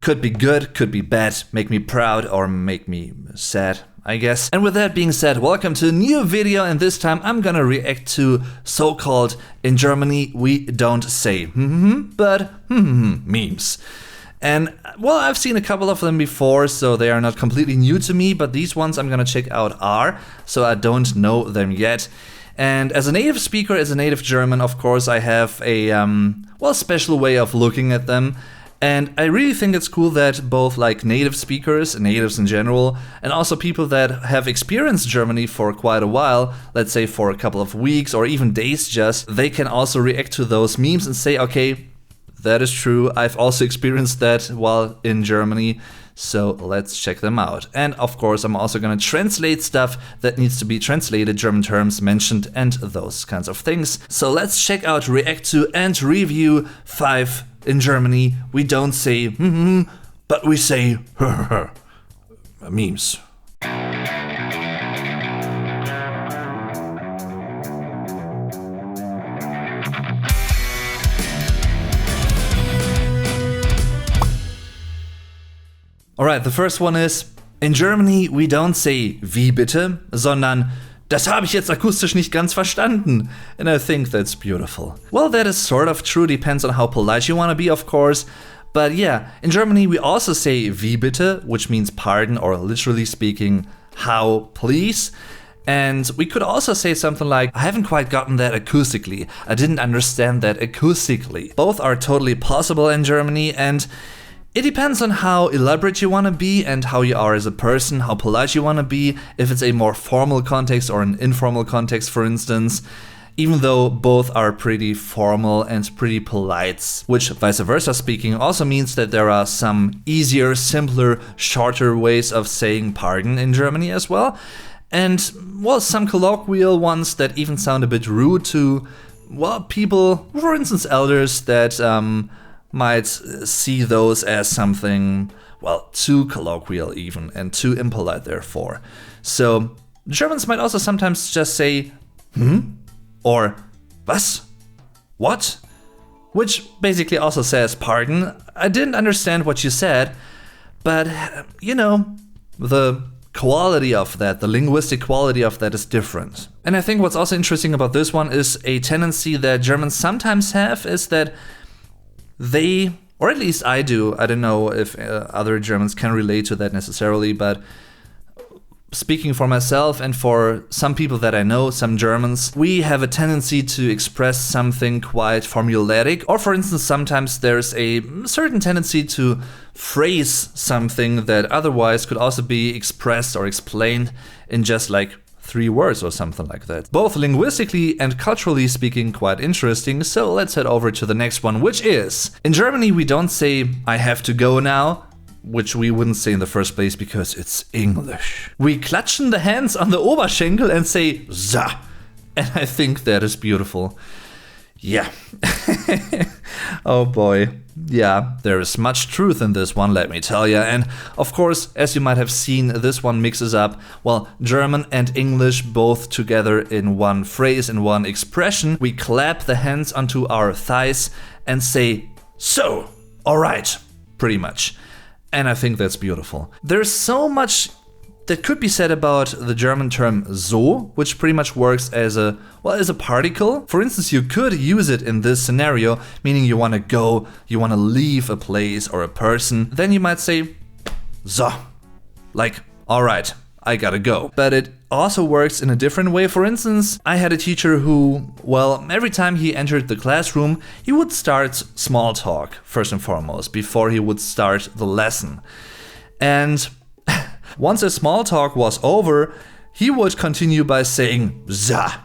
Could be good, could be bad, make me proud or make me sad, I guess. And with that being said, welcome to a new video, and this time I'm gonna react to so-called, in Germany we don't say but memes. And well, I've seen a couple of them before, so they are not completely new to me, but these ones I'm gonna check out are, so I don't know them yet. And as a native speaker, as a native German, of course, I have a special way of looking at them. And I really think it's cool that both like native speakers, natives in general, and also people that have experienced Germany for quite a while, let's say for a couple of weeks or even days just, they can also react to those memes and say, okay, that is true, I've also experienced that while in Germany, so let's check them out. And of course, I'm also gonna translate stuff that needs to be translated, German terms mentioned, and those kinds of things. So let's check out, react to, and review 5 in Germany we don't say but we say memes. Alright, the first one is, in Germany we don't say wie bitte, sondern das habe ich jetzt akustisch nicht ganz verstanden. And I think that's beautiful. Well, that is sort of true, depends on how polite you want to be, of course. But yeah, in Germany we also say wie bitte, which means pardon, or literally speaking, how please. And we could also say something like, I haven't quite gotten that acoustically. I didn't understand that acoustically. Both are totally possible in Germany, and it depends on how elaborate you want to be and how you are as a person, how polite you want to be, if it's a more formal context or an informal context, for instance, even though both are pretty formal and pretty polite, which vice versa speaking also means that there are some easier, simpler, shorter ways of saying pardon in Germany as well. And well, some colloquial ones that even sound a bit rude to, well, people, for instance, elders that might see those as something, well, too colloquial even, and too impolite therefore. So Germans might also sometimes just say, or was? What? Which basically also says, pardon, I didn't understand what you said, but you know, the quality of that, the linguistic quality of that is different. And I think what's also interesting about this one is a tendency that Germans sometimes have is that they, or at least I do, I don't know if other Germans can relate to that necessarily, but speaking for myself and for some people that I know, some Germans, we have a tendency to express something quite formulaic, or for instance, sometimes there's a certain tendency to phrase something that otherwise could also be expressed or explained in just like 3 words or something like that. Both linguistically and culturally speaking quite interesting, so let's head over to the next one, which is, in Germany we don't say I have to go now, which we wouldn't say in the first place because it's English. We klatschen the hands on the Oberschenkel and say so, and I think that is beautiful. Yeah. Oh boy. Yeah, there is much truth in this one, let me tell you. And of course, as you might have seen, this one mixes up, well, German and English both together in one phrase, in one expression. We clap the hands onto our thighs and say, so, alright, pretty much. And I think that's beautiful. There's so much that could be said about the German term so, which pretty much works as a particle. For instance, you could use it in this scenario, meaning you want to go, you want to leave a place or a person. Then you might say so, like, all right, I gotta go. But it also works in a different way. For instance, I had a teacher who, well, every time he entered the classroom, he would start small talk, first and foremost, before he would start the lesson. And once the small talk was over, he would continue by saying za,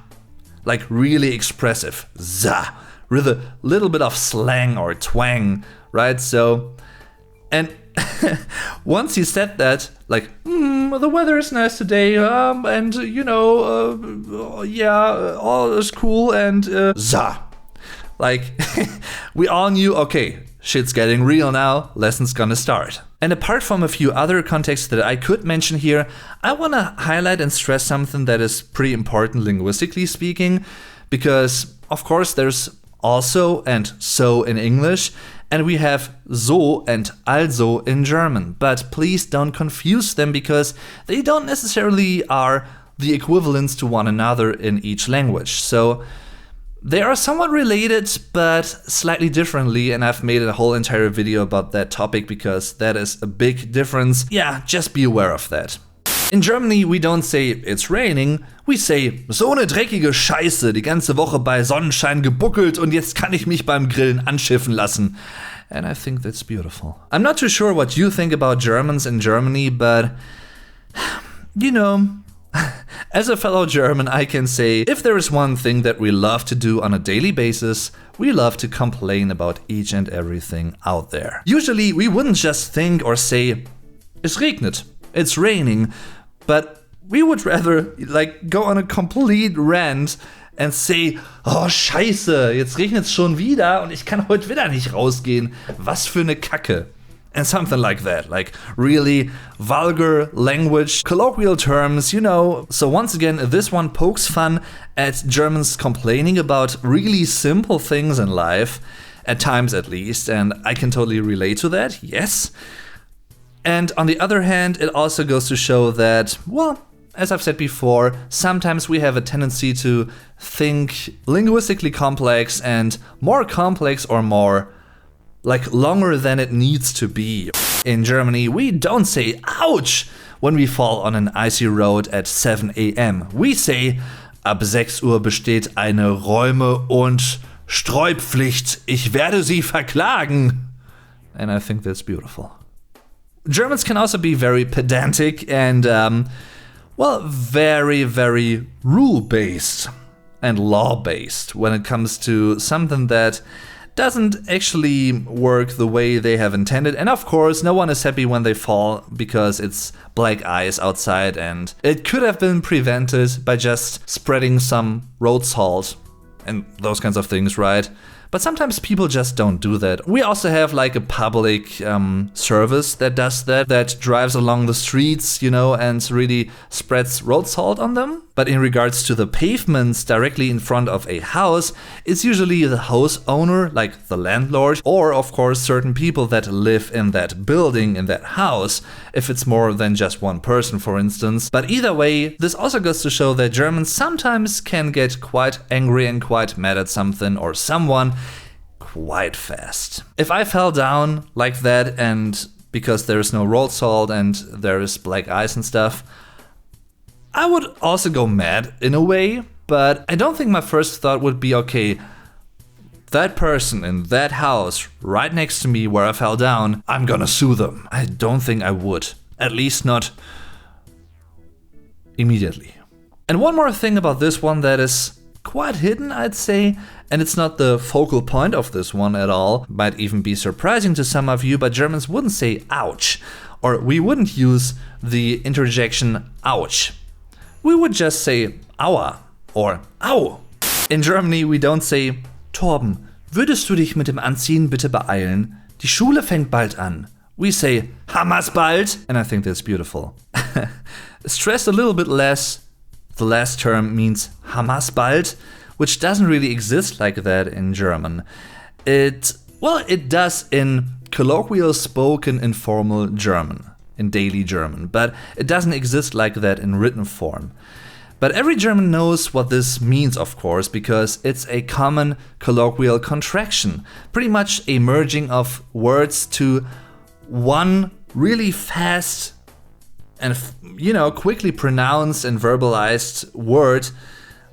like really expressive, za, with a little bit of slang or twang, right? So, and once he said that, like, the weather is nice today, and you know, yeah, all is cool, and za, like, we all knew, okay, shit's getting real now, lesson's gonna start. And apart from a few other contexts that I could mention here, I wanna highlight and stress something that is pretty important linguistically speaking, because of course there's also and so in English, And we have so and also in German. But please don't confuse them because they don't necessarily are the equivalents to one another in each language. So they are somewhat related, but slightly differently, and I've made a whole entire video about that topic because that is a big difference. Yeah, just be aware of that. In Germany, we don't say it's raining, we say so eine dreckige Scheiße, die ganze Woche bei Sonnenschein gebuckelt und jetzt kann ich mich beim Grillen anschiffen lassen. And I think that's beautiful. I'm not too sure what you think about Germans in Germany, but you know, as a fellow German, I can say if there is one thing that we love to do on a daily basis, we love to complain about each and everything out there. Usually, we wouldn't just think or say, es regnet, it's raining, but we would rather go on a complete rant and say, oh Scheiße, jetzt regnet's schon wieder und ich kann heute wieder nicht rausgehen. Was für eine Kacke. And something like that, like really vulgar language, colloquial terms, you know. So once again, this one pokes fun at Germans complaining about really simple things in life, at times at least, and I can totally relate to that, yes. And on the other hand, it also goes to show that, well, as I've said before, sometimes we have a tendency to think linguistically complex and more complex or more longer than it needs to be. In Germany, we don't say ouch when we fall on an icy road at 7 a.m. We say ab 6 Uhr besteht eine Räume- und Streupflicht. Ich werde Sie verklagen. And I think that's beautiful. Germans can also be very pedantic and, very, very rule-based and law-based when it comes to something that doesn't actually work the way they have intended. And of course, no one is happy when they fall because it's black ice outside and it could have been prevented by just spreading some road salt and those kinds of things, right? But sometimes people just don't do that. We also have a public service that does that drives along the streets, you know, and really spreads road salt on them. But in regards to the pavements directly in front of a house, it's usually the house owner, like the landlord, or of course certain people that live in that building, in that house, if it's more than just one person, for instance. But either way, this also goes to show that Germans sometimes can get quite angry and quite mad at something or someone quite fast. If I fell down like that and because there is no road salt and there is black ice and stuff, I would also go mad in a way, but I don't think my first thought would be, okay, that person in that house right next to me where I fell down, I'm gonna sue them. I don't think I would. At least not immediately. And one more thing about this one that is quite hidden, I'd say, and it's not the focal point of this one at all. Might even be surprising to some of you, but Germans wouldn't say ouch, or we wouldn't use the interjection ouch. We would just say aua or au. In Germany, we don't say Torben, würdest du dich mit dem Anziehen bitte beeilen? Die Schule fängt bald an. We say Hamas bald, and I think that's beautiful. Stressed a little bit less, the last term means Hamas bald, which doesn't really exist like that in German. It does in colloquial spoken informal German, in daily German, but it doesn't exist like that in written form. But every German knows what this means, of course, because it's a common colloquial contraction, pretty much a merging of words to one really fast and, quickly pronounced and verbalized word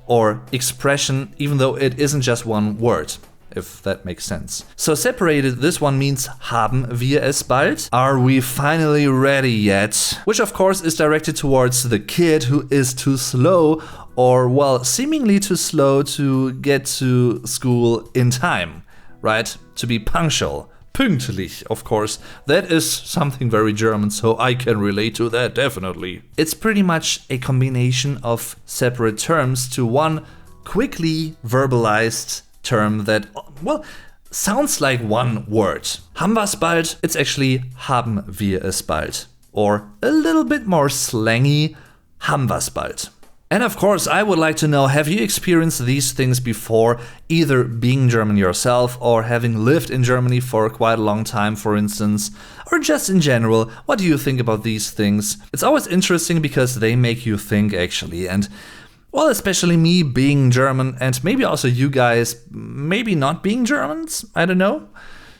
or expression, even though it isn't just one word, if that makes sense. So separated, this one means haben wir es bald? Are we finally ready yet? Which of course is directed towards the kid who is too slow or, seemingly too slow to get to school in time, right? To be punctual. Pünktlich, of course. That is something very German, so I can relate to that, definitely. It's pretty much a combination of separate terms to one quickly verbalized term that, sounds like one word. Haben wir's bald? It's actually haben wir es bald. Or a little bit more slangy, haben wir's bald. And of course, I would like to know, have you experienced these things before, either being German yourself or having lived in Germany for quite a long time, for instance, or just in general? What do you think about these things? It's always interesting because they make you think, actually. And, well, especially me being German, and maybe also you guys maybe not being Germans, I don't know.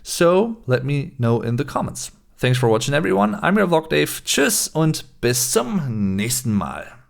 So let me know in the comments. Thanks for watching, everyone. I'm your Vlog Dave. Tschüss und bis zum nächsten Mal.